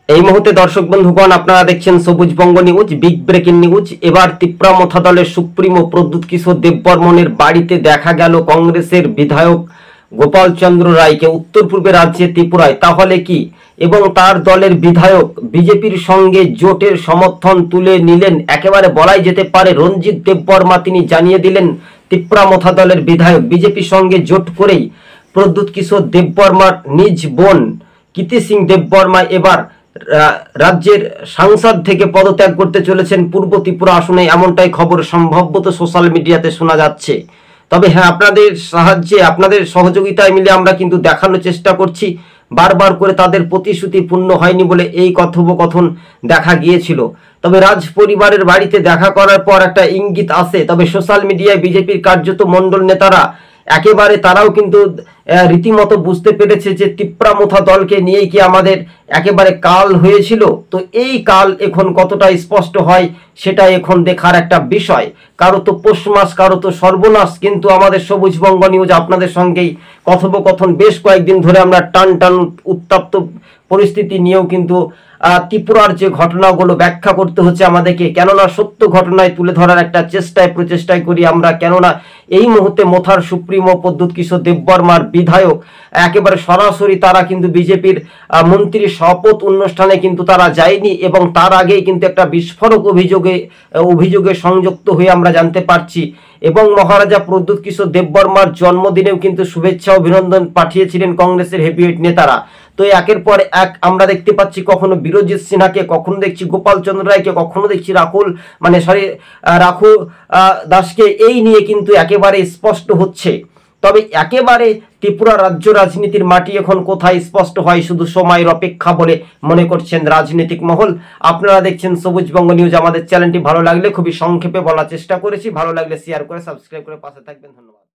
এই মুহূর্তে দর্শক বন্ধুগণ আপনারা দেখছেন সবুজ বঙ্গ নিউজ। Big breaking news. এবার ত্রিপুরা মথা দলের সুপ্রিমো প্রদ্যুৎ কিশোর দেববর্মনের বাড়িতে দেখা গেল কংগ্রেসের বিধায়ক গোপাল চন্দ্র রায়কে উত্তর পূর্বে রাজ্যে ত্রিপুরায়। তাহলে কি এবং তার দলের বিধায়ক বিজেপির সঙ্গে জোটের সমর্থন তুলে নিলেন? একেবারে বলাই যেতে পারে রঞ্জিত দেববর্মা তিনি জানিয়ে দিলেন ত্রিপুরা মথা দলের বিধায়ক বিজেপির সঙ্গে জোট করেই প্রদ্যুৎ কিশোর দেববর্মার নিজ বোন কীর্তি সিং দেববর্মা এবার রাজ্যের সাংসদ থেকে পদত্যাগ করতে চলেছেন পূর্ব ত্রিপুরা আসনে, এমনটাই খবর সম্ভবত সোশ্যাল মিডিয়াতে শোনা যাচ্ছে। তবে হ্যাঁ, আপনাদের সাহায্যে আপনাদের সহযোগিতায় মিলে আমরা কিন্তু দেখানোর চেষ্টা করছি বারবার করে তাদের প্রতিশ্রুতি পূর্ণ হয়নি বলে এই কথোপকথন দেখা গিয়েছিল। তবে রাজ পরিবারের বাড়িতে দেখা করার পর একটা ইঙ্গিত আসে। তবে সোশ্যাল মিডিয়ায় বিজেপির কার্যত মণ্ডল নেতারা একেবারে তারাও কিন্তু রীতিমতো বুঝতে পেরেছে যে ত্রিপুরা মথা দলকে নিয়েই কি আমাদের একেবারে কাল হয়েছিল। তো এই কাল এখন কতটা স্পষ্ট হয় সেটা এখন দেখার একটা বিষয়। কারো তো পৌষ মাস, কারো তো সর্বনাশ। কিন্তু আমাদের সবুজ বঙ্গ নিউজ আপনাদের সঙ্গেই কথোপকথন বেশ কয়েকদিন ধরে আমরা টান টান উত্তপ্ত পরিস্থিতি নিয়েও কিন্তু ত্রিপুরার যে ঘটনাগুলো ব্যাখ্যা করতে হচ্ছে আমাদেরকে, কেননা সত্য ঘটনায় তুলে ধরার একটা প্রচেষ্টায় করি আমরা। কেননা এই মুহূর্তে মথার সুপ্রিমো প্রদ্যুৎ কিশোর দেববর্মার বিধায়ক একেবারে সরাসরি তারা কিন্তু বিজেপির মন্ত্রীর শপথ অনুষ্ঠানে কিন্তু তারা যায়নি, এবং তার আগেই কিন্তু একটা বিস্ফোরক অভিযোগে সংযুক্ত হয়ে আমরা জানতে পারছি। এবং মহারাজা প্রদ্যুৎ কিশোর দেববর্মার জন্মদিনেও কিন্তু শুভেচ্ছা অভিনন্দন পাঠিয়েছিলেন কংগ্রেসের হেভিওয়েট নেতারা। তো একের পর এক আমরা দেখতে পাচ্ছি কখনো বিরোজিৎ সিনহাকে, কখনো দেখছি গোপাল চন্দ্র রায়কে, কখনো দেখছি রাখু দাসকে। এই নিয়ে কিন্তু একেবারে স্পষ্ট হচ্ছে। তবে একেবারে ত্রিপুরা রাজ্য রাজনীতির মাটি এখন কোথায় স্পষ্ট হয় শুধু সময়ের অপেক্ষা বলে মনে করছেন রাজনৈতিক মহল। আপনারা দেখছেন সবুজ বঙ্গ নিউজ। আমাদের চ্যানেলটি ভালো লাগলে খুবই সংক্ষেপে বলার চেষ্টা করেছি। ভালো লাগলে শেয়ার করে সাবস্ক্রাইব করে পাশে থাকবেন। ধন্যবাদ।